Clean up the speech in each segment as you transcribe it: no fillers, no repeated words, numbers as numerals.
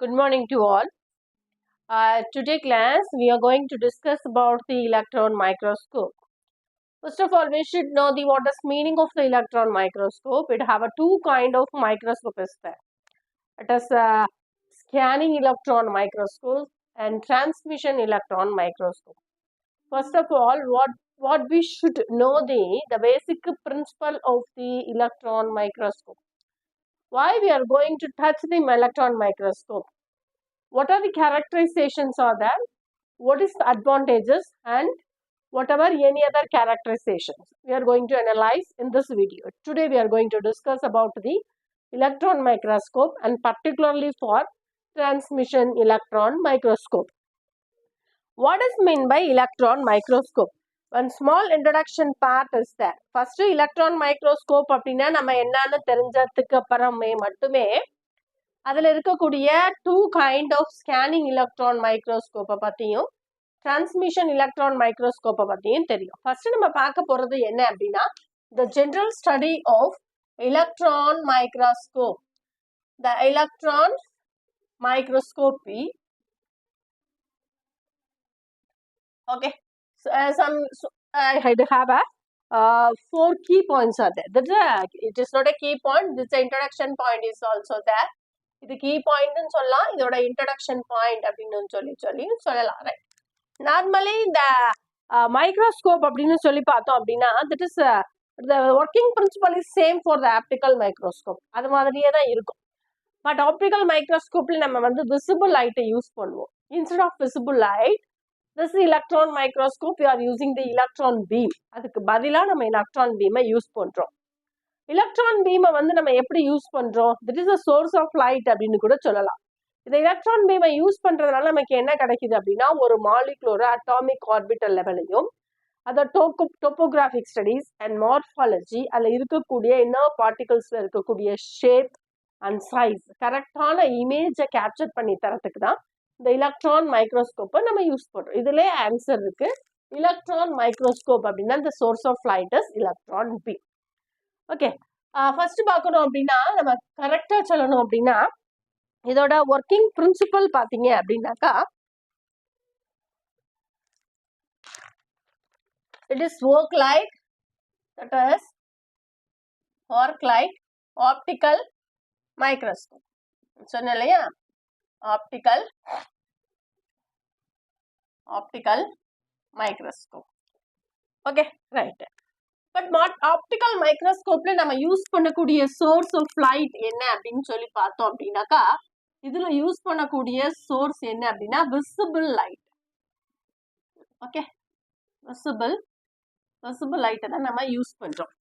Good morning to all. Today class we are going to discuss about the electron microscope. First of all, we should know the what is meaning of the electron microscope. It have a two kind of microscope is there. It is a scanning electron microscope and transmission electron microscope. First of all, what we should know the basic principle of the electron microscope. Why we are going to touch the electron microscope? What are the characterizations are there? What is the advantages and whatever any other characterizations we are going to analyze in this video. Today we are going to discuss about the electron microscope and particularly for transmission electron microscope. What is meant by electron microscope? One small introduction part is there. First electron microscope அப்படினா நம்ம என்னன்னு தெரிஞ்சதுக்கு அப்புறமே மட்டுமே அதில் இருக்கக்கூடிய two kind of scanning electron மைக்ரோஸ்கோப்பை பற்றியும் டிரான்ஸ்மிஷன் எலக்ட்ரான் மைக்ரோஸ்கோப்பை பற்றியும் தெரியும். ஃபர்ஸ்ட் நம்ம பார்க்க போகிறது என்ன அப்படின்னா the general study of electron microscope. The electron microscopy. Okay, so, I have a 4 key points are there. It is not a key point. This introduction point is also there. இது key பாயிண்ட்னு சொல்லலாம், இதோட introduction point அப்படின்னு சொல்லலாம். Right. Normally இந்த microscope அப்படின்னு சொல்லி பார்த்தோம் அப்படின்னா that is the working principal is same for the optical microscope. அது மாதிரியே தான் இருக்கும். பட் ஆப்டிக்கல் மைக்ரோஸ்கோப்ல நம்ம வந்து விசிபிள் லைட்டை யூஸ் பண்ணுவோம். Instead of visible light this electron microscope we are using the electron beam. அதுக்கு பதிலாக நம்ம எலக்ட்ரான் பீமை யூஸ் பண்ணுறோம். எலக்ட்ரான் பீமை வந்து நம்ம எப்படி யூஸ் பண்ணுறோம்? That is a source of light அப்படின்னு கூட சொல்லலாம். இந்த எலக்ட்ரான் பீமை யூஸ் பண்ணுறதுனால நமக்கு என்ன கிடைக்குது அப்படின்னா ஒரு மாலிகுலோட அட்டாமிக் ஆர்பிட்டல் லெவலையும் அதை டோப்போகிராஃபிக் ஸ்டடீஸ் அண்ட் மார்ஃபாலஜி அதில் இருக்கக்கூடிய இன்னர் பார்ட்டிகல்ஸில் இருக்கக்கூடிய ஷேப் அண்ட் சைஸ் கரெக்டான இமேஜை கேப்சர் பண்ணி தரத்துக்கு தான் இந்த எலக்ட்ரான் மைக்ரோஸ்கோப்பை நம்ம யூஸ் பண்ணுறோம். இதுலேயே ஆன்சர் இருக்குது. எலக்ட்ரான் மைக்ரோஸ்கோப் அப்படின்னா இந்த source of light is electron beam. Okay, first பார்க்கணும் அப்படின்னா நம்ம கரெக்டாக சொல்லணும் அப்படின்னா இதோட ஒர்க்கிங் பிரின்சிபல் பார்த்தீங்க அப்படின்னாக்கா it is work like optical microscope சொன்ன இல்லையா, optical microscope. Okay, right. But optical மைக்ரோஸ்கோப்ல நம்ம யூஸ் பண்ணக்கூடிய சோர்ஸ் ஆஃப் லைட் என்ன அப்படின்னு சொல்லி பார்த்தோம் அப்படின்னாக்கா இதுல யூஸ் பண்ணக்கூடிய சோர்ஸ் என்ன அப்படின்னா விசிபிள் லைட். ஓகே, விசிபிள் லைட்டை தான் நம்ம யூஸ் பண்றோம்.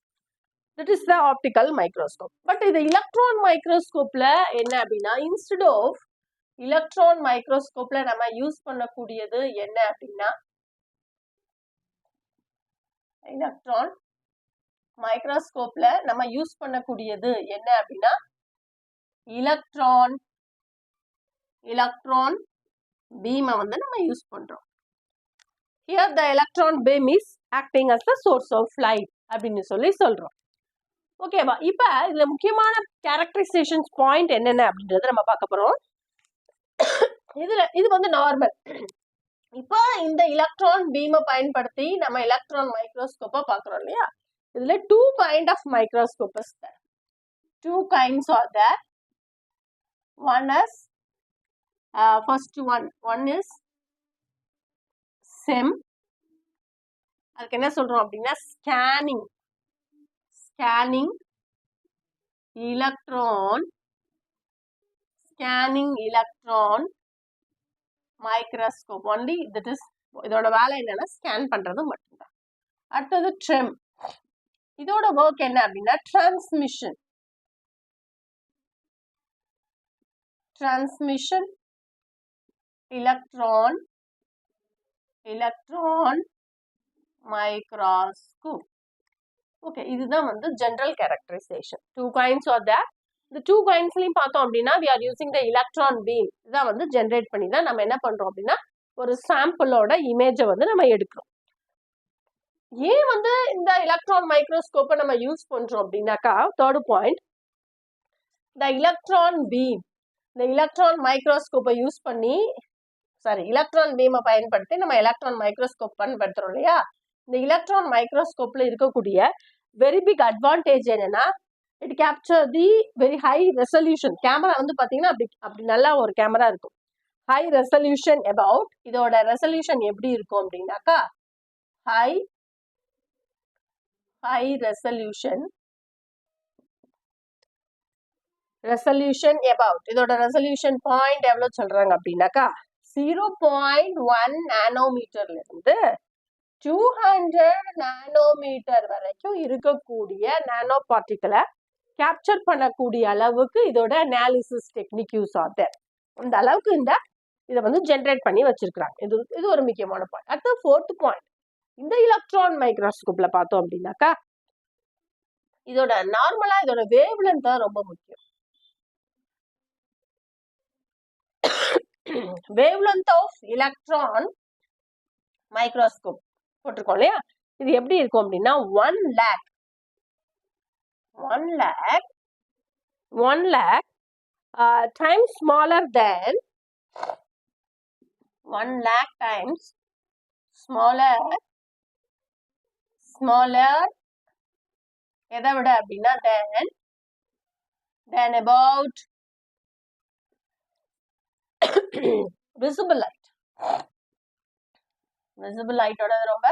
That is the optical microscope. But இது எலக்ட்ரான் மைக்ரோஸ்கோப்ல என்ன அப்படின்னா இன்ஸ்டெட் ஆஃப் எலக்ட்ரான் மைக்ரோஸ்கோப்ல நம்ம யூஸ் பண்ணக்கூடியது என்ன அப்படின்னா எலக்ட்ரான் மைக்ரோஸ்கோப்ல நம்ம யூஸ் பண்ணக்கூடியது என்ன அப்படின்னா எலக்ட்ரான் பீமை வந்து நம்ம யூஸ் பண்றோம். Here the electron beam is acting as the source of light அப்படின்னு சொல்றோம். ஓகேவா? இப்ப இதுல முக்கியமான கேரக்டரைசேஷன்ஸ் பாயிண்ட் என்னென்ன அப்படின்றத நம்ம பார்க்க போறோம். இது வந்து நார்மல். இப்போ இந்த எலக்ட்ரான் பீமை பயன்படுத்தி நம்ம எலக்ட்ரான் மைக்ரோஸ்கோப்பை பார்க்குறோம் இல்லையா. இதுல two kind of microscope is there. Two kinds are there. One is first one is SEM. அதுக்கு என்ன சொல்றோம் அப்படின்னா scanning electron microscope only. That is இதோட வேலை என்னன்னா ஸ்கேன் பண்றது மட்டும்தான். அடுத்தது TREM. இதோட ஒர்க் என்ன அப்படின்னா டிரான்ஸ்மிஷன் எலக்ட்ரான் மைக்ரோஸ்கோப். ஓகே, இதுதான் வந்து general characterisation. Two kinds are there. இந்த டூ கைண்ட்ஸ்லையும் பார்த்தோம் அப்படின்னா we are using the electron beam. இதான் வந்து ஜென்ரேட் பண்ணி தான் நம்ம என்ன பண்றோம் அப்படின்னா ஒரு சாம்பிளோட இமேஜை வந்து நம்ம எடுக்கிறோம். ஏன் வந்து இந்த எலக்ட்ரான் மைக்ரோஸ்கோப்பை நம்ம யூஸ் பண்றோம் அப்படின்னாக்கா third point the electron beam. இந்த எலக்ட்ரான் மைக்ரோஸ்கோப்பை யூஸ் பண்ணி எலக்ட்ரான் பீமை பயன்படுத்தி நம்ம எலக்ட்ரான் மைக்ரோஸ்கோப் பயன்படுத்துறோம் இல்லையா? இந்த எலக்ட்ரான் மைக்ரோஸ்கோப்ல இருக்கக்கூடிய வெரி பிக் அட்வான்டேஜ் என்னன்னா, it capture the very high resolution. Camera வந்து பாத்தீங்கன்னா அப்படி நல்லா ஒரு கேமரா இருக்கும். ஹை ரெசல்யூஷன் அபவுட், இதோட ரெசல்யூஷன் எப்படி இருக்கும் அப்படின்னாக்கா, ஹை ரெசல்யூஷன் அபவுட், இதோட ரெசல்யூஷன் பாயிண்ட் எவ்வளவு சொல்றாங்க அப்படின்னாக்கா 0.1 நானோமீட்டர்ல இருந்து 200 நானோமீட்டர் வரைக்கும் இருக்கக்கூடிய நானோ பார்ட்டிகளை கேப்சர் பண்ணக்கூடிய அளவுக்கு இதோட அனாலிசிஸ் டெக்னிக் யூஸ் ஆகுது. அந்த அளவுக்கு இதை வந்து ஜென்ரேட் பண்ணி வச்சிருக்காங்க. இது ஒரு முக்கியமான பாயிண்ட். அடுத்து 4th பாயிண்ட், இந்த எலக்ட்ரான் மைக்ரோஸ்கோப்ல பார்த்தோம் அப்படின்னாக்கா இதோட நார்மலா இதோட வேவ் லென்த் தான் ரொம்ப முக்கியம். Wavelength of electron microscope போட்டிருக்கோம் இல்லையா? இது எப்படி இருக்கும் அப்படின்னா 1 lakh times smaller than 1 lakh times smaller எதை விட அப்படின்னா then about visible light ஓட ரொம்ப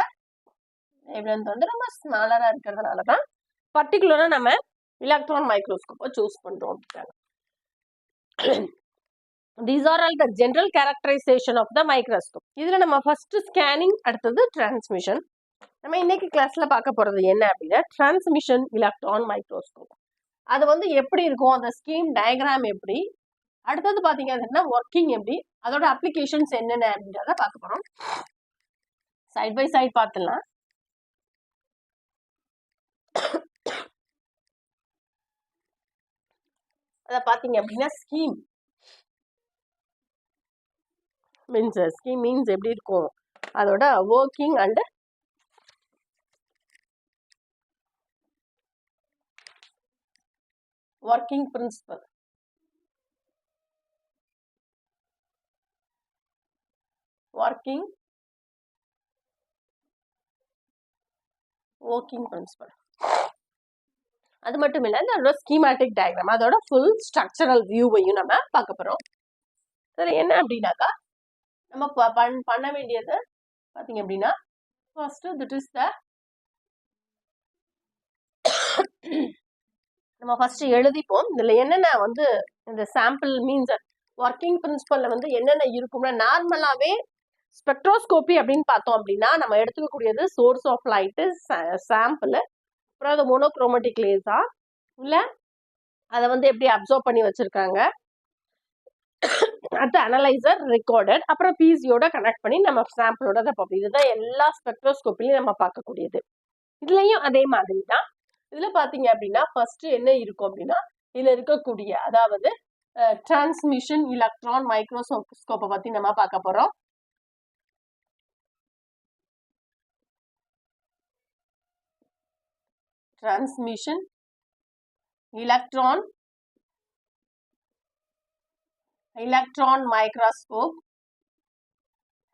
வேவ்லென்த் வந்து ரொம்ப ஸ்மாலரா இருக்கிறதுனால தான் பர்டிகுலரா நம்ம எலக்ட்ரான் மைக்ரோஸ்கோப்பை சூஸ் பண்றோம். These are all the general characterization of the microscope. இதுல நம்ம ஃபர்ஸ்ட் ஸ்கேனிங், அடுத்தது டிரான்ஸ்மிஷன். நம்ம இன்னைக்கு கிளாஸ்ல பார்க்க போறது என்ன அப்படின்னா டிரான்ஸ்மிஷன் எலக்ட்ரான் மைக்ரோஸ்கோப். அது வந்து எப்படி இருக்கும், அந்த ஸ்கீம் டயக்ராம் எப்படி, அடுத்தது பாத்தீங்க அப்படின்னா ஒர்க்கிங் எப்படி, அதோட அப்ளிகேஷன்ஸ் என்னென்ன அப்படின்றத பார்க்க போறோம். சைட் பை சைட் பார்த்துலாம். அத பாத்தீங்க அப்படின்னா ஸ்கீம் மீன்ஸ் எப்படி இருக்கும், அதோட ஒர்க்கிங் அண்ட் ஒர்க்கிங் பிரின்சிபல். அது மட்டும் இல்ல, அதோட ஸ்கீமேட்டிக் டயக்ராம், அதோட ஃபுல் ஸ்ட்ரக்சரல் வியூவையும் நம்ம பார்க்க போறோம். அதுல என்ன அப்படின்னாக்கா நம்ம பண்ண வேண்டியது பாத்தீங்க அப்படின்னா ஃபர்ஸ்ட் நம்ம ஃபர்ஸ்ட் எழுதிப்போம். இதுல என்னென்ன வந்து இந்த சாம்பிள் மீன்ஸ் ஒர்க்கிங் பிரின்சிபல்ல வந்து என்னென்ன இருக்கும்னா, நார்மலாவே ஸ்பெக்ட்ரோஸ்கோபி அப்படின்னு பார்த்தோம் அப்படின்னா நம்ம எடுத்துக்கக்கூடியது சோர்ஸ் ஆஃப் லைட், சாம்பிள், அப்புறம் அது மோனோக்ரோமேட்டிக் லேசா இல்ல அதை வந்து எப்படி அப்சர்வ் பண்ணி வச்சிருக்காங்க, அடுத்து அனலைசர், ரெக்கார்டர், அப்புறம் பிசியோட கனெக்ட் பண்ணி நம்ம சாம்பிளோட அதை பார்ப்போம். இதுதான் எல்லா ஸ்பெக்ட்ரோஸ்கோப்பிலையும் நம்ம பார்க்கக்கூடியது. இதுலயும் அதே மாதிரி தான். இதுல பாத்தீங்க அப்படின்னா ஃபர்ஸ்ட் என்ன இருக்கும் அப்படின்னா இதுல இருக்கக்கூடிய அதாவது டிரான்ஸ்மிஷன் எலக்ட்ரான் மைக்ரோஸ்கோப்பை பத்தி நம்ம பார்க்க போறோம். டிரான்ஸ்மிஷன் எலக்ட்ரான் மைக்ரோஸ்கோப்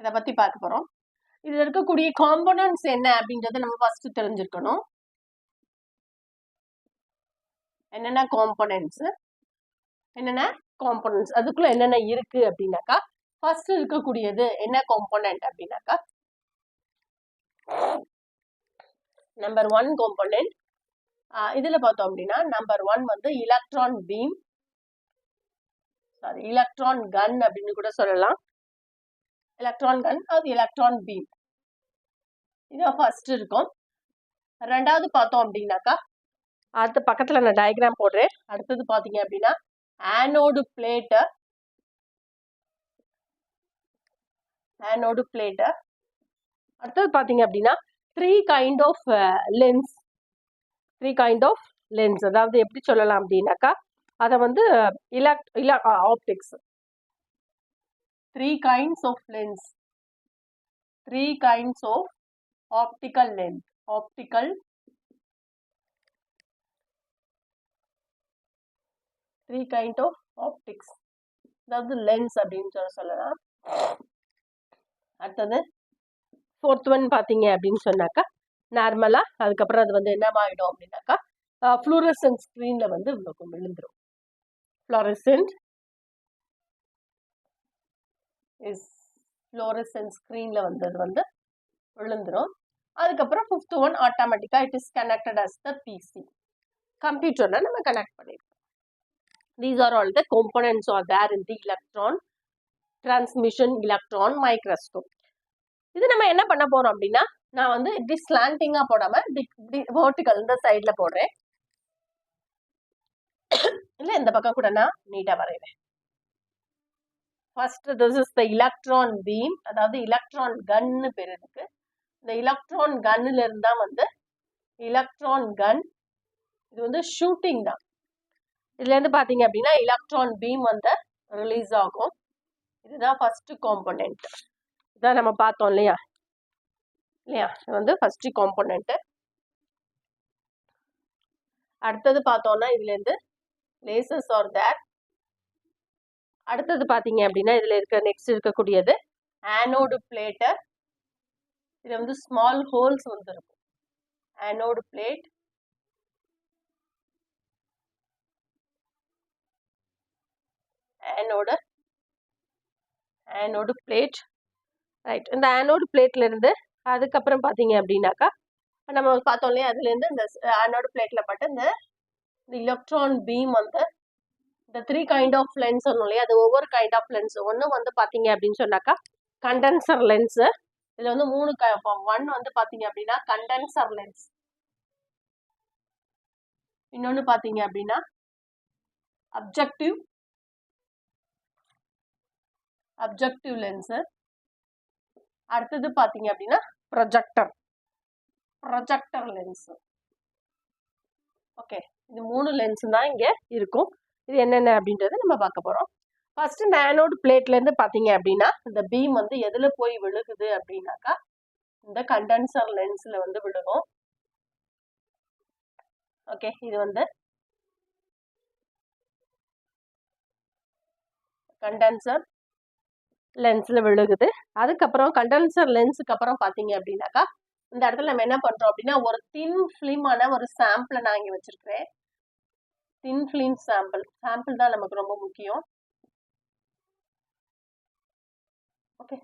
இதை பத்தி பார்க்க போறோம். இதுல இருக்கக்கூடிய காம்போனன்ட்ஸ் என்ன அப்படின்றத நம்ம ஃபர்ஸ்ட் தெரிஞ்சிருக்கணும். என்னென்ன காம்போனன்ட்ஸ் அதுக்குள்ள என்னென்ன இருக்கு அப்படின்னாக்கா ஃபர்ஸ்ட் இருக்கக்கூடியது என்ன காம்போனன்ட் அப்படின்னாக்கா நம்பர் 1 காம்போனன்ட். இதுல பார்த்தோம் அப்படின்னா நம்பர் 1 வந்து எலக்ட்ரான் பீம், எலக்ட்ரான் கன் அப்படின்னு கூட சொல்லலாம். எலக்ட்ரான் கன் அது எலக்ட்ரான் பீம், இது ஃபர்ஸ்ட் இருக்கும். ரெண்டாவது பார்த்தோம் அப்படின்னாக்கா அடுத்த பக்கத்துல நான் டயக்ராம் போடுறேன். அடுத்தது பாத்தீங்க அப்படின்னா ஆனோடு பிளேட், அடுத்தது பாத்தீங்க அப்படின்னா த்ரீ கைண்ட் ஆஃப் லென்ஸ். அதாவது எப்படி சொல்லலாம் அப்படின்னாக்கா அதை வந்து optics, three kinds of optical lens, three kind of optics. அதாவது லென்ஸ் அப்படின்னு சொல்லலாம். அடுத்தது 4th ஒன் பார்த்தீங்க அப்படின்னு சொன்னாக்கா நார்மலா அதுக்கப்புறம் அது வந்து என்ன ஆகிடும் அப்படின்னாக்கா ஃப்ளூரசன்ட் ஸ்க்ரீன்ல வந்து விழுந்துரும். ஃப்ளோரசன்ட் ஸ்க்ரீன்ல வந்தது வந்து விழுந்துரும். அதுக்கப்புறம் 5th ஒன் ஆட்டோமேட்டிக்கா it is connected as the PC. கம்ப்யூட்டர்ல நம்ம கனெக்ட் பண்ணிருக்கோம். These are all the components are there in the electron transmission electron microscope. இது நம்ம என்ன பண்ண போறோம் அப்படின்னா, நான் வந்து இப்படி ஸ்லாண்டிங்கா போடாம இப்படி வெர்டிகல் இந்த சைட்ல போடுறேன். இல்ல இந்த பக்கம் கூட நான் நீட்டா வரைகிறேன். First this is the electron beam, அதாவது எலக்ட்ரான் கன்னு பேர் இருக்கு. இந்த எலக்ட்ரான் கன்ல இருந்தா வந்து எலக்ட்ரான் கன் இது வந்து ஷூட்டிங் தான். இதுல இருந்து பாத்தீங்க அப்படின்னா எலக்ட்ரான் பீம் வந்து ரிலீஸ் ஆகும். இதுதான் ஃபர்ஸ்ட் காம்போனன்ட். இதான் நம்ம பார்த்தோம் இல்லையா இது வந்து ஃபர்ஸ்ட் காம்போனன்ட். அடுத்தது பார்த்தோம்னா இதுல இருந்து லேசர்ஸ் ஆர் தேர். அடுத்தது பாத்தீங்க அப்படின்னா இதுல இருக்க நெக்ஸ்ட் இருக்கக்கூடியது ஆனோடு பிளேட். இதுல வந்து ஸ்மால் ஹோல்ஸ் வந்து இருக்கும். Anode plate, anode plate, right. இந்த ஆனோடு பிளேட்ல இருந்து அதுக்கப்புறம் பாத்தீங்க அப்படின்னாக்கா நம்ம பார்த்தோம் இல்லையா அதுல இருந்து இந்த ஆனோடு பிளேட்ல பட்டு இந்த எலக்ட்ரான் பீம் வந்து இந்த 3 கைண்ட் ஆஃப் லென்ஸ் சொன்னோம் இல்லையா, அது ஒவ்வொரு கைண்ட் ஆஃப் லென்ஸ். ஒன்று வந்து பாத்தீங்க அப்படின்னு சொன்னாக்கா கண்டென்சர் லென்ஸ். இதுல வந்து 3 ஒன் வந்து பாத்தீங்க அப்படின்னா கண்டென்சர் லென்ஸ், இன்னொன்னு பாத்தீங்க அப்படின்னா அப்ஜெக்டிவ் லென்ஸ், அடுத்தது பாத்தீங்க அப்படின்னா ப்ரொஜெக்டர் லென்ஸ். ஓகே, இது 3 லென்ஸ் தான் இங்க இருக்கும். இது என்னென்ன அப்படின்றத நம்ம பார்க்க போறோம். ஃபர்ஸ்ட் இந்த ஆனோடு பிளேட்ல இருந்து பாத்தீங்க அப்படின்னா இந்த பீம் வந்து எதுல போய் விழுகுது அப்படின்னாக்கா இந்த கண்டென்சர் லென்ஸ்ல வந்து விழுகும். ஓகே, இது வந்து கண்டென்சர் லென்ஸ்ல விழுகுது. அதுக்கப்புறம் கண்டென்சர் லென்ஸுக்கு அப்புறம் பாத்தீங்க அப்படின்னாக்கா இந்த இடத்துல நம்ம என்ன பண்றோம் அப்படின்னா ஒரு தின் ஃபிலிமான ஒரு சாம்பிளை நான் இங்க வச்சிருக்கிறேன். தின் ஃபிலிம் சாம்பிள் தான் நமக்கு ரொம்ப முக்கியம். Okay,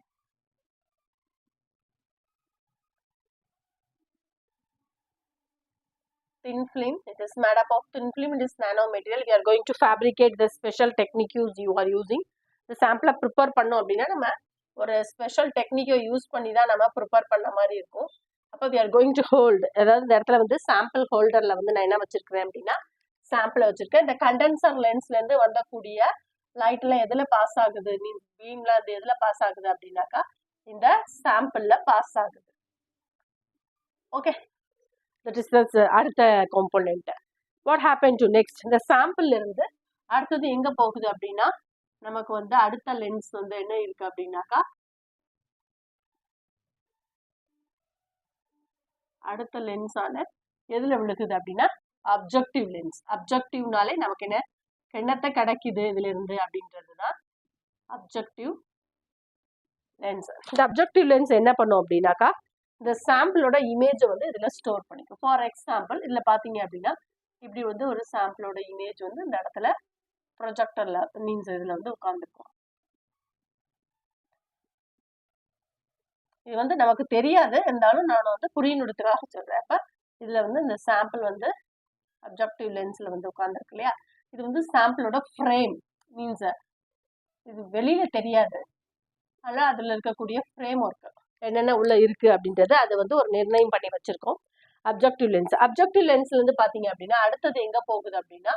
thin film, it is made up of thin film, it is nano material. We are going to fabricate the special technique you are using. இந்த சாம்பிளை ப்ரிப்பேர் பண்ணோம் அப்படின்னா நம்ம ஒரு ஸ்பெஷல் டெக்னிக்கை யூஸ் பண்ணி தான் நம்ம ப்ரிப்பேர் பண்ண மாதிரி இருக்கும். அப்போ we are going to hold, அதாவது இந்த இடத்துல வந்து சாம்பிள் ஹோல்டர்ல வந்து நான் என்ன வச்சிருக்கிறேன் அப்படின்னா சாம்பிளை வச்சிருக்கேன். இந்த கண்டென்சர் லென்ஸ்ல இருந்து வந்தக்கூடிய லைட்ல எதுல பாஸ் ஆகுது, மீன்ஸ் பீம்ல அது எதுல பாஸ் ஆகுது அப்படின்னாக்கா இந்த சாம்பிள்ல பாஸ் ஆகுது. ஓகே, that is the அடுத்த component. What happen to next, இந்த சாம்பிள் இருந்து அடுத்தது எங்க போகுது அப்படின்னா நமக்கு வந்து அடுத்த லென்ஸ் வந்து என்ன இருக்கு அப்படின்னாக்கா அடுத்த லென்ஸான எதுல விழுகுது அப்படின்னா அப்ஜெக்டிவ் லென்ஸ். அப்ஜெக்டிவ்னாலே நமக்கு என்னத்தை கிடைக்குது இதுல இருந்து அப்படின்றதுதான் அப்ஜெக்டிவ் லென்ஸ். இந்த அப்ஜெக்டிவ் லென்ஸ் என்ன பண்ணும் அப்படின்னாக்கா இந்த சாம்பிளோட இமேஜை வந்து இதுல ஸ்டோர் பண்ணிக்கும். ஃபார் எக்ஸாம்பிள் இதுல பாத்தீங்க அப்படின்னா இப்படி வந்து ஒரு சாம்பிளோட இமேஜ் வந்து இந்த இடத்துல ப்ரொஜெக்டர்ல மீன்ஸ் இதுல வந்து உட்கார்ந்துருக்கும். இது வந்து நமக்கு தெரியாது, இருந்தாலும் நான் வந்து புரியணுன்றதுக்காக சொல்றேன். அப்ப இதுல வந்து இந்த சாம்பிள் வந்து அப்ஜெக்டிவ் லென்ஸ்ல வந்து உட்கார்ந்துருக்கு இல்லையா, இது வந்து சாம்பிளோட ஃப்ரேம். மீன்ஸ் இது வெளியில தெரியாது, ஆனா அதுல இருக்கக்கூடிய ஃப்ரேம் ஒர்க் என்னென்ன உள்ள இருக்கு அப்படின்றது அது வந்து ஒரு நிர்ணயம் பண்ணி வச்சிருக்கோம். அப்ஜெக்டிவ் லென்ஸ்ல இருந்து பாத்தீங்க அப்படின்னா அடுத்தது எங்க போகுது அப்படின்னா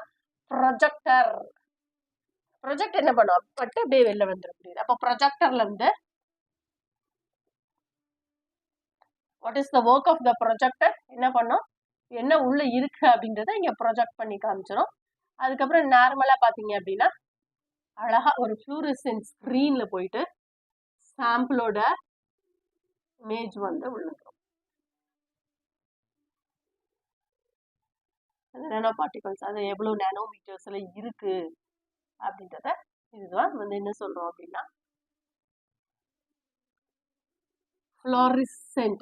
ப்ரொஜெக்டர். ப்ரொஜெக்ட் என்ன பண்ணும் பட்டு அப்படியே வெளில வந்துட முடியுது. அப்போ ப்ரொஜெக்டர்ல இருந்து what is the work of the projector, என்ன பண்ணும் என்ன உள்ள இருக்கு அப்படின்றத இங்க ப்ரொஜெக்ட் பண்ணி காமிச்சிடும். அதுக்கப்புறம் நார்மலா பாத்தீங்க அப்படின்னா அழகா ஒரு ஃப்ளூரசன்ட் ஸ்கிரீன்ல போயிட்டு சாம்பிளோட இமேஜ் வந்து விழுந்துடும். அந்த நானோ பார்ட்டிகல்ஸ் அது எவ்வளவு நானோமீட்டர்ஸ்ல இருக்கு அப்படின்றத இதுதான் வந்து என்ன சொல்றோம் அப்படின்னா fluorescent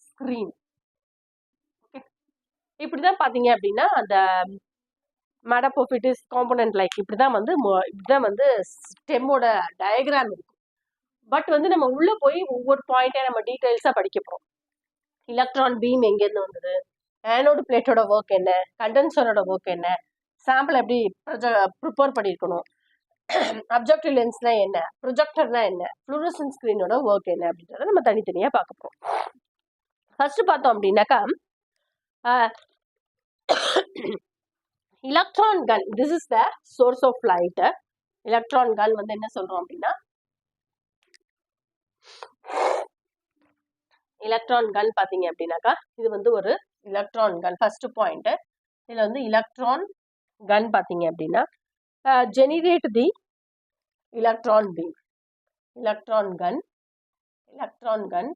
screen. ஓகே, இப்படிதான் பாத்தீங்க அப்படின்னா அந்த மேடப்போஃபிட்டிஸ் காம்பனன்ட் லைக் இப்படிதான் வந்து ஸ்டெம்மோட டயக்ராம் இருக்கும். பட் வந்து நம்ம உள்ள போய் ஒவ்வொரு பாயிண்டா நம்ம டீடைல்ஸா படிக்க போறோம். எலக்ட்ரான் பீம் எங்கேருந்து வந்தது, ஆனோடு பிளேட்டோட ஒர்க் என்ன, கண்டென்சரோட ஒர்க் என்ன, சாம்பிள் எப்படி ப்ரிப்பேர் பண்ணியிருக்கணும், அப்ஜெக்டிவ் லென்ஸ்னா என்ன, ப்ரொஜெக்டர்னா என்ன, ஃப்ளூரசன்ட் ஸ்கிரீனோட ஒர்க் என்ன அப்படின்றத நம்ம தனித்தனியா பார்க்க போறோம். ஃபர்ஸ்ட் பார்த்தோம் அப்படின்னாக்கா electron gun, this is the source of light. Electron gun வந்து என்ன சொல்றோம் அப்படின்னா எலக்ட்ரான் கன் பாத்தீங்க அப்படின்னாக்கா இது வந்து ஒரு எலக்ட்ரான் கன். ஃபர்ஸ்ட் பாயிண்ட், இதுல வந்து எலக்ட்ரான் கன் பாத்தீங்க அப்படின்னா generate the electron beam. Electron gun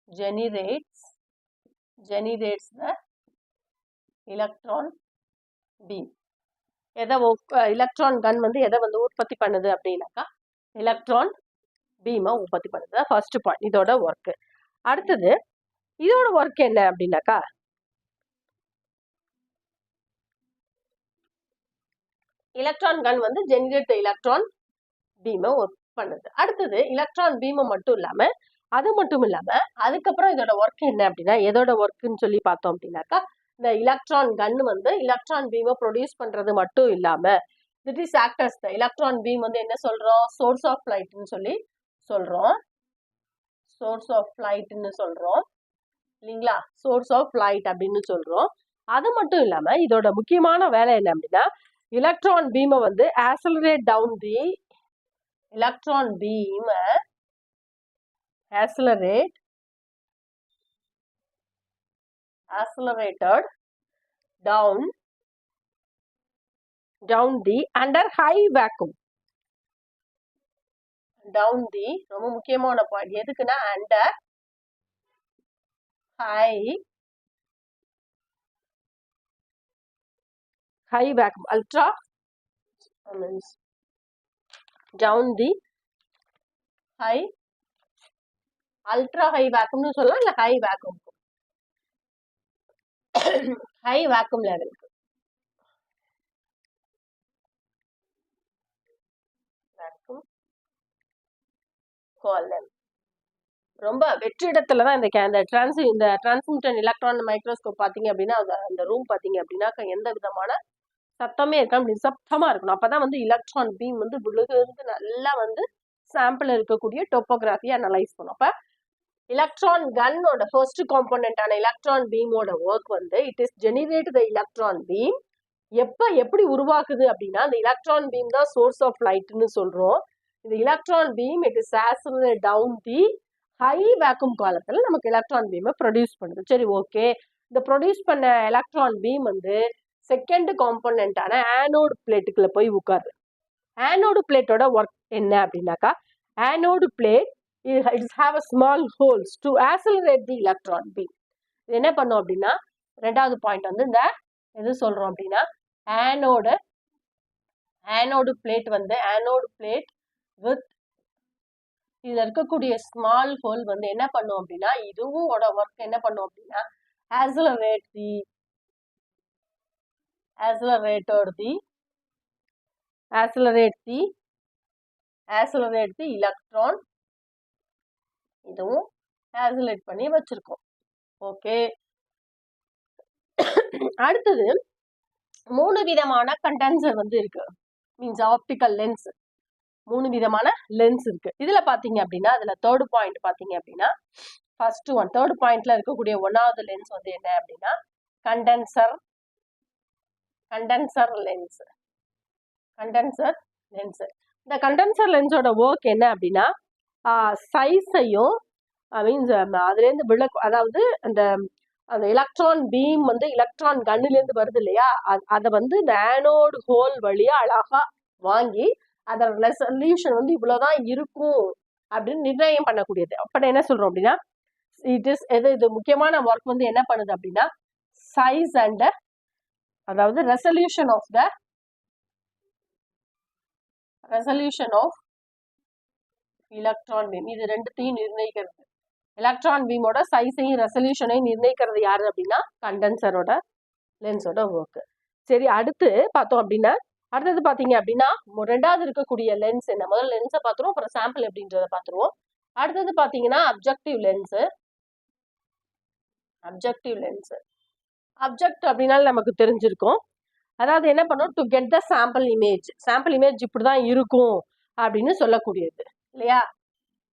generates the electron beam. electron gun வந்து எதை வந்து உற்பத்தி பண்ணுது அப்படின்னாக்கா எலக்ட்ரான் பீமை உற்பத்தி பண்ணுது. ஃபர்ஸ்ட் பாயிண்ட், இதோட ஒர்க். அடுத்தது இதோட ஒர்க் என்ன அப்படின்னாக்கா எலக்ட்ரான் கன் வந்து ஜெனரேட் எலக்ட்ரான் பீமை ஒர்க் பண்ணுது. அடுத்தது எலக்ட்ரான் பீமை மட்டும் இல்லாம அதுக்கப்புறம் இதோட ஒர்க் என்ன அப்படின்னா எதோட ஒர்க்குன்னு சொல்லி பார்த்தோம் அப்படின்னாக்கா இந்த எலக்ட்ரான் கன் வந்து எலக்ட்ரான் பீமை ப்ரொடியூஸ் பண்றது மட்டும் இல்லாம that is actors the electron beam வந்து என்ன சொல்றோம், சோர்ஸ் ஆஃப் லைட்னு சொல்லி சொல்றோம். இல்லைங்களா, சோர்ஸ் ஆஃப் லைட் அப்படின்னு சொல்றோம். அது மட்டும் இல்லாம இதோட முக்கியமான வேலை என்ன அப்படின்னா electron beam வந்து accelerate down the electron beam accelerated down the under high vacuum. down the ரொம்ப முக்கியமான பாயிண்ட் எதுக்குன்னா under high vacuum, down the ultra high vacuum னு சொல்லலாம், இல்ல high vacuum high vacuum level column. ரொம்ப வெற்றிடத்துல தான் இந்த டிரான்ஸ்மிட்டன் எலக்ட்ரான் மைக்ரோஸ்கோப் பாத்தீங்க அப்படின்னா அந்த ரூம் பாத்தீங்க அப்படின்னா எந்த விதமான சத்தமே இருக்காம நிசப்தமா இருக்கணும். அப்பதான் வந்து எலக்ட்ரான் பீம் வந்து விழுகிறது நல்லா வந்து சாம்பிள் இருக்கக்கூடிய டோப்போகிராஃபியை அனலைஸ் பண்ணும். அப்ப எலக்ட்ரான் கன்னோட ஃபர்ஸ்ட் காம்போனன்டான எலக்ட்ரான் பீமோட ஒர்க் வந்து it is generate the electron beam. எப்படி உருவாக்குது அப்படின்னா அந்த எலக்ட்ரான் பீம் தான் சோர்ஸ் ஆஃப் லைட்னு சொல்றோம். இந்த electron beam it is accelerate down the high vacuum காலத்துல நமக்கு எலக்ட்ரான் பீமை ப்ரொடியூஸ் பண்ணுது. சரி, ஓகே. இந்த ப்ரொடியூஸ் பண்ண எலக்ட்ரான் பீம் வந்து செகண்ட் காம்போனன்டான ஆனோடு பிளேட்டுக்குள்ள போய் உட்காருது. ஆனோடு பிளேட்டோட ஒர்க் என்ன அப்படின்னாக்கா anode plate it have a small holes to accelerate the electron beam. இது என்ன பண்ணும் அப்படின்னா ரெண்டாவது பாயிண்ட் வந்து இந்த எது சொல்றோம் அப்படின்னா ஆனோடு பிளேட் வந்து ஆனோடு பிளேட் வித் இதுல இருக்கக்கூடிய ஸ்மால் ஹோல் வந்து என்ன பண்ணும் அப்படின்னா இதுவும் ஒர்க் என்ன பண்ணும் அப்படின்னா accelerate the electron. இதுவும் ஆக்சிலேட் பண்ணி வச்சிருக்கோம். ஓகே, அடுத்தது 3 விதமான கண்டென்சர் வந்து இருக்கு, மீன்ஸ் ஆப்டிக்கல் லென்ஸ். 3 விதமான லென்ஸ் இருக்கு. இதுல பாத்தீங்க அப்படின்னா அதுல தேர்ட் பாயிண்ட் பாத்தீங்க அப்படின்னா தேர்ட் பாயிண்ட்ல இருக்கக்கூடிய 1வது லென்ஸ் வந்து என்ன அப்படின்னா கண்டென்சர் லென்ஸ். இந்த கண்டென்சர் லென்ஸோட ஒர்க் என்ன அப்படின்னா சைஸையும் மீன்ஸ் அதுலேருந்து அதாவது அந்த எலக்ட்ரான் பீம் வந்து எலக்ட்ரான் கன்னுலேருந்து வருது இல்லையா, அதை வந்து இந்த ஆனோடு ஹோல் வழியா அழகா வாங்கி அதோட ரெசல்யூஷன் வந்து இவ்வளவுதான் இருக்கும் அப்படின்னு நிர்ணயம் பண்ணக்கூடியது. அப்ப என்ன சொல்றோம் அப்படின்னா இது முக்கியமான ஒர்க் வந்து என்ன பண்ணுது அப்படின்னா சைஸ் அண்ட் அதாவது ரெசல்யூஷன் ஆஃப் எலக்ட்ரான் பீம், இது ரெண்டுத்தையும் நிர்ணயிக்கிறது. எலக்ட்ரான் பீமோட சைஸையும் ரெசல்யூஷனையும் நிர்ணயிக்கிறது யாரு அப்படின்னா கண்டென்சரோட லென்ஸோட ஒர்க். சரி, அடுத்து பார்த்தோம் அப்படின்னா அடுத்தது பார்த்தீங்க அப்படின்னா ரெண்டாவது இருக்கக்கூடிய லென்ஸ் என்ன? முதல்ல லென்ஸை பார்த்துருவோம், அப்புறம் சாம்பிள் எப்படின்றத பார்த்துருவோம். அடுத்தது பார்த்தீங்கன்னா அப்ஜெக்டிவ் லென்ஸு. அப்ஜெக்ட் அப்படின்னாலும் நமக்கு தெரிஞ்சிருக்கும். அதாவது என்ன பண்ணும், to get the sample image. Sample image இப்படி தான் இருக்கும் அப்படின்னு சொல்லக்கூடியது இல்லையா?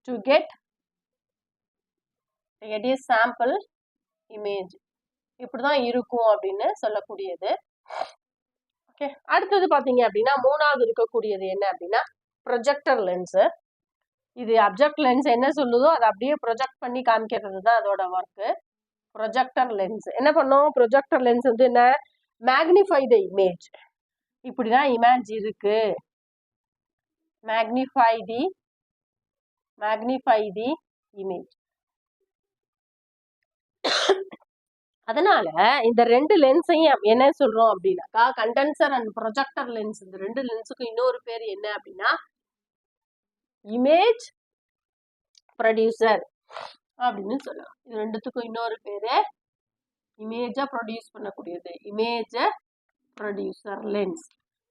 டு கெட் சாம்பிள் இமேஜ் இப்படிதான் இருக்கும் அப்படின்னு சொல்லக்கூடியது. ஓகே, அடுத்தது பாத்தீங்க அப்படின்னா மூணாவது இருக்கக்கூடியது என்ன அப்படின்னா ப்ரொஜெக்டர் லென்ஸ். இது அப்ஜெக்ட் லென்ஸ் என்ன சொல்லுதோ அதை அப்படியே ப்ரொஜெக்ட் பண்ணி காமிக்கிறது தான் அதோட ஒர்க்கு. ப்ரொஜெக்டர் லென்ஸ் என்ன பண்ணும்? ப்ரொஜெக்டர் லென்ஸ் வந்து என்ன, மேக்னிஃபை த இமேஜ். இப்படிதான் இமேஜ் இருக்கு, மேக்னிஃபை தி இமேஜ். அதனால இந்த ரெண்டு லென்ஸையும் என்ன சொல்றோம் அப்படின்னாக்கா கண்டென்சர் அண்ட் ப்ரொஜெக்டர் லென்ஸ், இந்த ரெண்டு லென்ஸுக்கும் இன்னொரு பேர் என்ன அப்படின்னா இமேஜ் ப்ரொடியூசர் அப்படின்னு சொல்லலாம். இது ரெண்டுத்துக்கும் இன்னொரு பேரு இமேஜை ப்ரொடியூஸ் பண்ணக்கூடியது, image producer lens.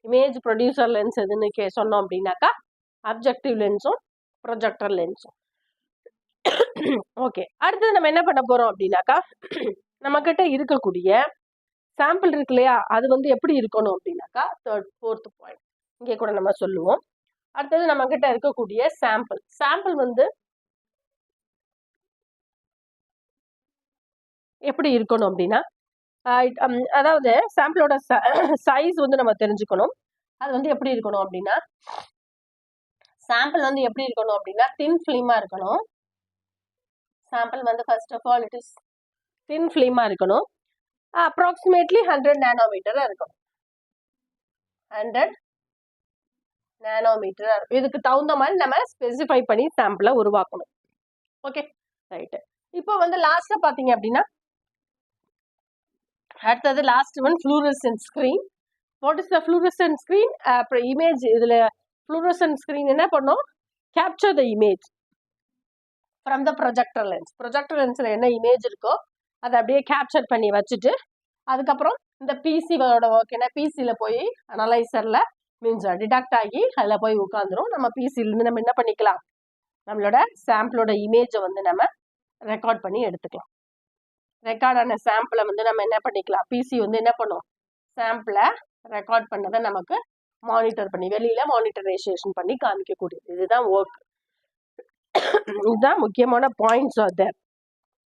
Image producer lens எதுன்னு சொன்னோம் அப்படின்னாக்கா அப்ஜெக்டிவ் லென்ஸும் ப்ரொஜெக்டர் லென்ஸும். ஓகே, அடுத்தது நம்ம என்ன பண்ண போறோம் அப்படின்னாக்கா நம்ம கிட்ட இருக்கக்கூடிய சாம்பிள் இருக்கு இல்லையா, அது வந்து எப்படி இருக்கணும் அப்படின்னாக்கா ஃபோர்த் பாயிண்ட் இங்கே கூட நம்ம சொல்லுவோம். அடுத்தது நம்ம கிட்ட இருக்கக்கூடிய சாம்பிள் வந்து எப்படி இருக்கணும் அப்படின்னா அதாவது சாம்பிளோட சைஸ் வந்து நம்ம தெரிஞ்சுக்கணும். அது வந்து எப்படி இருக்கணும் அப்படின்னா சாம்பிள் வந்து எப்படி இருக்கணும் அப்படின்னா தின் ஃபிலிமா இருக்கணும். சாம்பிள் வந்து first of all it is thin ஃபிலிமா இருக்கணும். அப்ராக்சிமேட்லி 100 நானோமீட்டர் இருக்கும். 100 நானோமீட்டர் இருக்கும். இதுக்கு தகுந்த மாதிரி நம்ம ஸ்பெசிஃபை பண்ணி சாம்பிளை உருவாக்கணும். Okay, right. இப்போ வந்து லாஸ்ட்ல பாத்தீங்க அப்படின்னா அடுத்தது last one fluorescent screen. What is the fluorescent screen? அப்புறம் இமேஜ், இதுல ஃப்ளூரசன்ட் ஸ்கிரீன் என்ன பண்ணும், capture the image from the projector lens. Projector லென்ஸ்ல என்ன இமேஜ் இருக்கோ அதை அப்படியே கேப்சர் பண்ணி வச்சுட்டு அதுக்கப்புறம் இந்த பிசியோட ஒர்க் என்ன, பிசியில போய் அனலைசர்ல மீன்ஸ் டிடெக்ட் ஆகி அதில் போய் உட்காந்துரும். நம்ம பிசியிலேருந்து நம்ம என்ன பண்ணிக்கலாம், நம்மளோட சாம்பிளோட இமேஜை வந்து நம்ம ரெக்கார்ட் பண்ணி எடுத்துக்கலாம். ரெக்கார்டான சாம்பிளை வந்து நம்ம என்ன பண்ணிக்கலாம், பிசி வந்து என்ன பண்ணும், சாம்பிளை ரெக்கார்ட் பண்ணதை நமக்கு மானிட்டர் பண்ணி வெளியில மானிட்டரைசேஷன் பண்ணி காமிக்கக்கூடியது. இதுதான் ஒர்க். இதுதான் முக்கியமான பாயிண்ட்ஸ் ஆர் தேர்.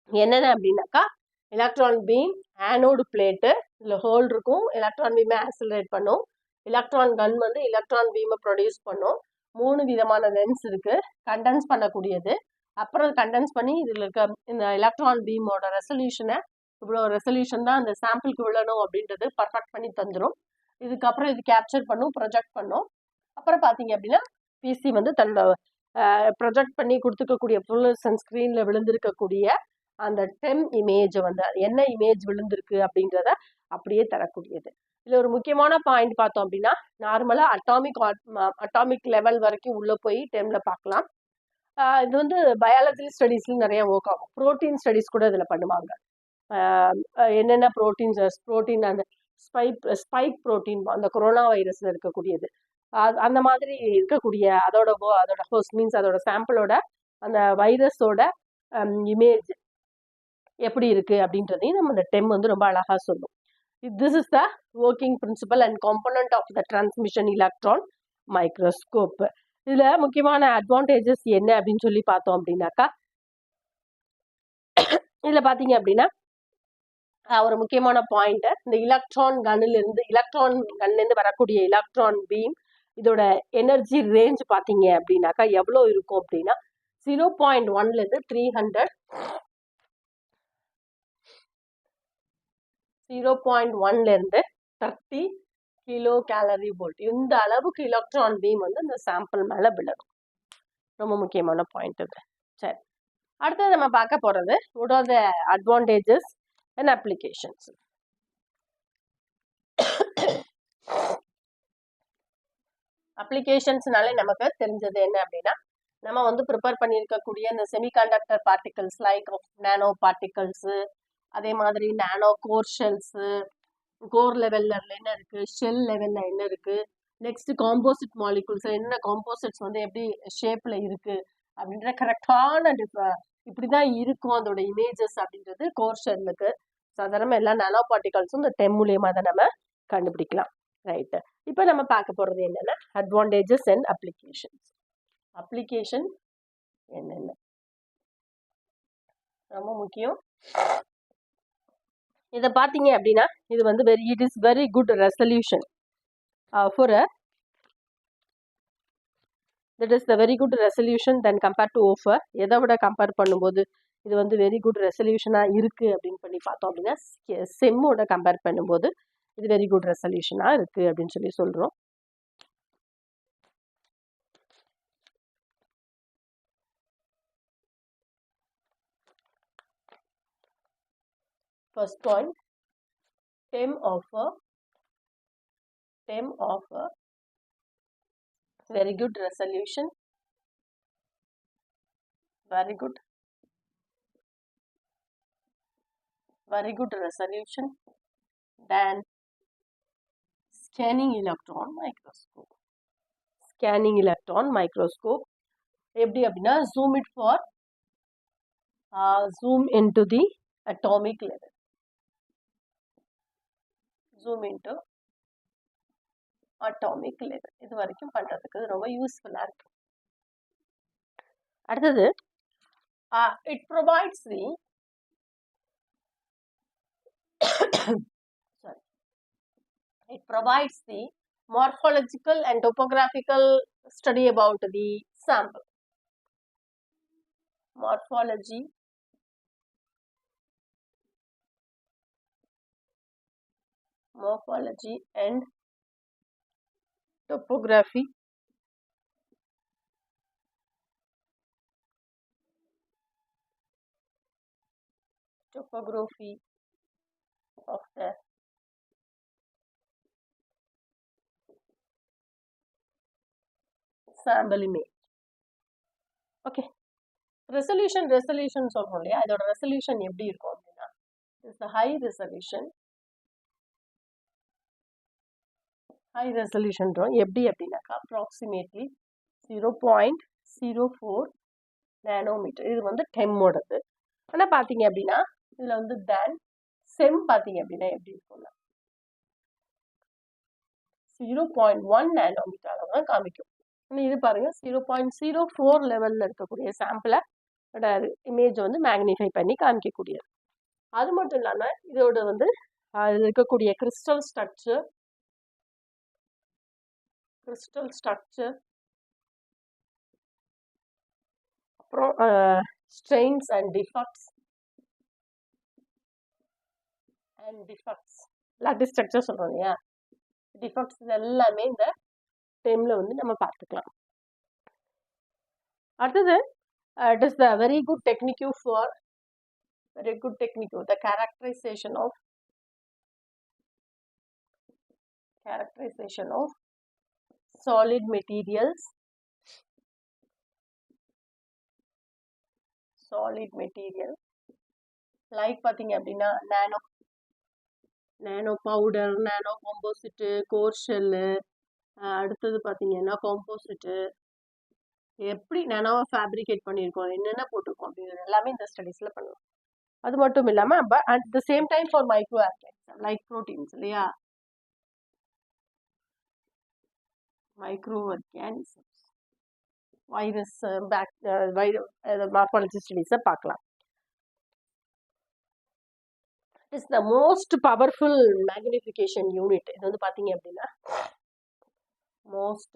என்னென்ன அப்படின்னாக்கா எலக்ட்ரான் பீம், ஆனோடு பிளேட்டு, இதுல ஹோல் இருக்கும், எலக்ட்ரான் பீமை ஆக்சிலரேட் பண்ணும், எலக்ட்ரான் கன் வந்து எலக்ட்ரான் பீமை ப்ரொடியூஸ் பண்ணும். 3 விதமான லென்ஸ் இருக்கு, கண்டென்ஸ் பண்ணக்கூடியது, அப்புறம் கண்டென்ஸ் பண்ணி இதுல இருக்க இந்த எலக்ட்ரான் பீமோட ரெசல்யூஷனை இவ்வளோ ரெசல்யூஷன் தான் அந்த சாம்பிளுக்கு விழணும் அப்படின்றது பர்ஃபெக்ட் பண்ணி தந்துடும். இதுக்கப்புறம் இது கேப்சர் பண்ணும், ப்ரொஜெக்ட் பண்ணும். அப்புறம் பார்த்தீங்க அப்படின்னா பிசி வந்து தன்னோட ப்ரொஜெக்ட் பண்ணி கொடுத்துக்கக்கூடிய ஃப்ளூரசன்ட் ஸ்க்ரீனில் விழுந்திருக்கக்கூடிய அந்த டெம் இமேஜை வந்து என்ன இமேஜ் விழுந்திருக்கு அப்படின்றத அப்படியே தரக்கூடியது. இதில் ஒரு முக்கியமான பாயிண்ட் பார்த்தோம் அப்படின்னா நார்மலாக அட்டாமிக் லெவல் வரைக்கும் உள்ளே போய் டெம்ல பார்க்கலாம். இது வந்து பயாலஜி ஸ்டடீஸ்லையும் நிறைய ஒர்க் ஆகும். ப்ரோட்டீன் ஸ்டடீஸ் கூட இதில் பண்ணுவாங்க. என்னென்ன ப்ரோட்டீன் அந்த ஸ்பைக் ப்ரோட்டீன் அந்த கொரோனா வைரஸில் இருக்கக்கூடியது, அந்த மாதிரி இருக்கக்கூடிய அதோட ஹோஸ்ட் மீன்ஸ் அதோட சாம்பிளோட அந்த வைரஸோட இமேஜ் எப்படி இருக்கு அப்படின்றதையும் நம்ம இந்த டெம் வந்து ரொம்ப அழகா சொல்லும். This is the working principle and component of the transmission electron microscope. இதுல முக்கியமான அட்வான்டேஜஸ் என்ன அப்படின்னு சொல்லி பார்த்தோம் அப்படின்னாக்கா இதுல பாத்தீங்க அப்படின்னா ஒரு முக்கியமான பாயிண்ட், இந்த எலக்ட்ரான் கன்லேருந்து வரக்கூடிய எலக்ட்ரான் பீம் இதோட எனர்ஜி ரேஞ்ச் பார்த்தீங்க அப்படின்னாக்கா எவ்வளோ இருக்கும் அப்படின்னா 0.1லேருந்து 300 0.1லேருந்து 30 கிலோ கேலரி வோல்ட் இந்த அளவுக்கு எலக்ட்ரான் பீம் வந்து இந்த சாம்பிள் மேலே விழுகும். ரொம்ப முக்கியமான பாயிண்ட் இது. சரி, அடுத்தது நம்ம பார்க்க போகிறது what are the advantages and applications. அப்ளிகேஷன்ஸ்னாலே நமக்கு தெரிஞ்சது என்ன அப்படின்னா, நம்ம வந்து ப்ரிப்பேர் பண்ணியிருக்கக்கூடிய இந்த செமிகண்டக்டர் பார்ட்டிகல்ஸ் லைக் நானோ பார்ட்டிகல்ஸு, அதே மாதிரி நானோ கோர் ஷெல்ஸு, கோர் லெவல்ல என்ன இருக்கு, ஷெல் லெவல்ல என்ன இருக்கு, நெக்ஸ்ட் காம்போசிட் மாலிகூல்ஸ் என்ன காம்போசிட்ஸ் வந்து எப்படி ஷேப்ல இருக்கு அப்படின்ற கரெக்டான இப்படிதான் இருக்கும் அதோட இமேஜஸ் அப்படின்றது கோர் ஷெல்லுக்கு. சாதாரண எல்லா நானோ பார்ட்டிகல்ஸும் இந்த டெம் மூலியமா தான் நம்ம கண்டுபிடிக்கலாம். ரைட், இப்போ நம்ம பார்க்க போறது என்னன்னா அட்வான்டேஜஸ் அண்ட் அப்ளிகேஷன்ஸ். அப்ளிகேஷன் என்னென்ன ரொம்ப முக்கியம். இதை பார்த்தீங்க அப்படின்னா இது வந்து it is very good resolution for that is the very good resolution then compared to offer. எதை விட கம்பேர் பண்ணும்போது இது வந்து வெரி குட் ரெசல்யூஷனாக இருக்குது அப்படின்னு பண்ணி பார்த்தோம் அப்படின்னா செம்மோட கம்பேர் பண்ணும்போது இது வெரி குட் ரெசல்யூஷனாக இருக்குது அப்படின்னு சொல்லி சொல்கிறோம். First point, TEM offer very good resolution, very good resolution than scanning electron microscope. எப்படி அப்படின்னா zoom into the atomic level. Zoom into atomic level. இது வரைக்கும் பண்றதுக்கு ரொம்ப யூஸ்ஃபுல்லா இருக்கு. அடுத்தது it provides the morphological and topographical study about the sample. Morphology and topography of the sample image. Okay, resolution சொல்றோம் இல்லையா, இதோட resolution எப்படி இருக்கும் அப்படின்னா is the high resolution எப்படி அப்படின்னாக்கா approximately 0.04 நானோமீட்டர். இது வந்து டெம்மோடது. ஆனால் பார்த்தீங்க அப்படின்னா இதில் வந்து தென் செம் பார்த்தீங்க அப்படின்னா எப்படி இருக்கும்னா 0.1 நானோமீட்டர் அளவு தான் காமிக்கும். ஆனால் இது பாருங்க 0.04 லெவலில் இருக்கக்கூடிய சாம்பிளை இமேஜ் வந்து மேக்னிஃபை பண்ணி காமிக்கக்கூடியது. அது மட்டும் இல்லாமல் இதோட வந்து அதில் இருக்கக்கூடிய கிறிஸ்டல் ஸ்ட்ரக்சர் அப்புறம் strains and defects lattice structure சொல்றோம் இல்லையா, டிஃபெக்ட்ஸ் எல்லாமே இந்த டெம்ல வந்து நம்ம பார்த்துக்கலாம். அடுத்தது it is the very good technique the characterization of solid materials like பார்த்தீங்க அப்படின்னா நானோ பவுடர், நானோ காம்போசிட்டு, கோர் ஷெல்லு, அடுத்தது பார்த்தீங்கன்னா காம்போசிட்டு, எப்படி நானோ ஃபேப்ரிகேட் பண்ணியிருக்கோம், என்னென்ன போட்டிருக்கோம் அப்படிங்கிறது எல்லாமே இந்த ஸ்டடீஸில் பண்ணலாம். அது மட்டும் இல்லாமல் at the same time for micro organism like proteins இல்லையா, மைக்ரோ ஆர்கானிசம்ஸ், வைரஸ், மார்ஃபாலஜி ஸ்டடீஸை பார்க்கலாம். is the most powerful magnification unit. இது வந்து பார்த்தீங்க அப்படின்னா most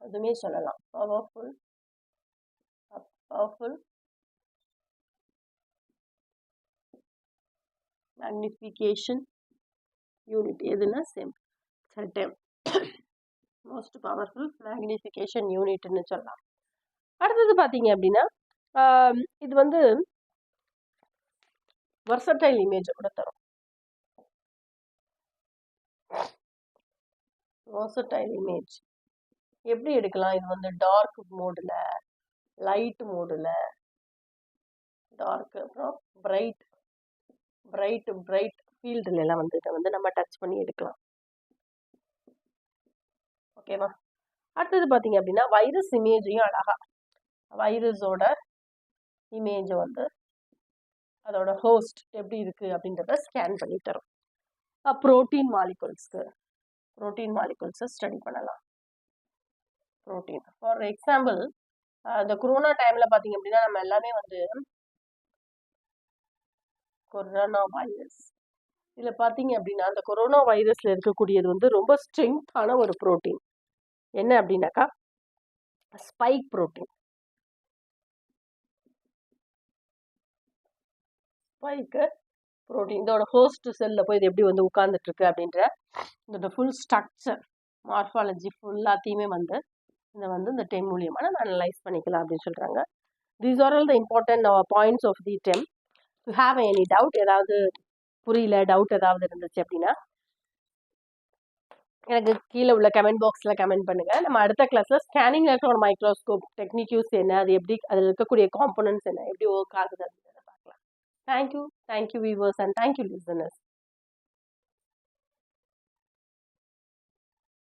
அதுமே சொல்லலாம் powerful magnification unit. எதுனா same time most powerful magnification unitன்னு சொல்லலாம். அடுத்தது பார்த்தீங்க அப்படின்னா இது வந்து versatile image கூட தரும். versatile image. எப்படி எடுக்கலாம்? இது வந்து டார்க் மோடில், லைட் மோடில், டார்க் அப்புறம் பிரைட் ஃபீல்டுல எல்லாம் வந்து இதை வந்து நம்ம டச் பண்ணி எடுக்கலாம். ஓகேவா? அடுத்தது பார்த்தீங்க அப்படின்னா வைரஸ் இமேஜையும் அழகா வைரஸோட இமேஜை வந்து அதோட ஹோஸ்ட் எப்படி இருக்கு அப்படின்றத ஸ்கேன் பண்ணி தரும். புரோட்டீன் மாலிகுல்ஸை ஸ்டடி பண்ணலாம். புரோட்டீன் ஃபார் எக்ஸாம்பிள் இந்த கொரோனா டைம்ல பார்த்தீங்க அப்படின்னா நம்ம எல்லாமே வந்து கொரோனா வைரஸ் இதில் பார்த்தீங்க அப்படின்னா அந்த கொரோனா வைரஸில் இருக்கக்கூடியது வந்து ரொம்ப ஸ்ட்ரென்த்தான ஒரு புரோட்டீன். என்ன அப்படின்னாக்கா ஸ்பைக் புரோட்டீன். ஸ்பைக்கு புரோட்டீன் இதோட ஹோஸ்ட் செல்லில் போய் இது எப்படி வந்து உட்கார்ந்துட்டு இருக்கு அப்படின்ற இதோட ஃபுல் ஸ்ட்ரக்சர் மார்ஃபாலஜி ஃபுல்லாத்தையுமே வந்து இதை வந்து இந்த டெம் மூலியமாக நம்ம அனலைஸ் பண்ணிக்கலாம் அப்படின்னு சொல்கிறாங்க. These are all the important points of the TEM. Do have any doubt, ஏதாவது புரியல, டவுட் ஏதாவது இருந்துச்சு அப்படின்னா எனக்கு கீழே உள்ள கமெண்ட் பாக்ஸில் கமெண்ட் பண்ணுங்கள். நம்ம அடுத்த கிளாஸில் scanning electron microscope technique use என்ன, அது எப்படி அதில் இருக்கக்கூடிய காம்பனன்ட்ஸ் என்ன, எப்படி ஒர்க் ஆகுது அப்படின்றத பார்க்கலாம். Thank you viewers and thank you listeners.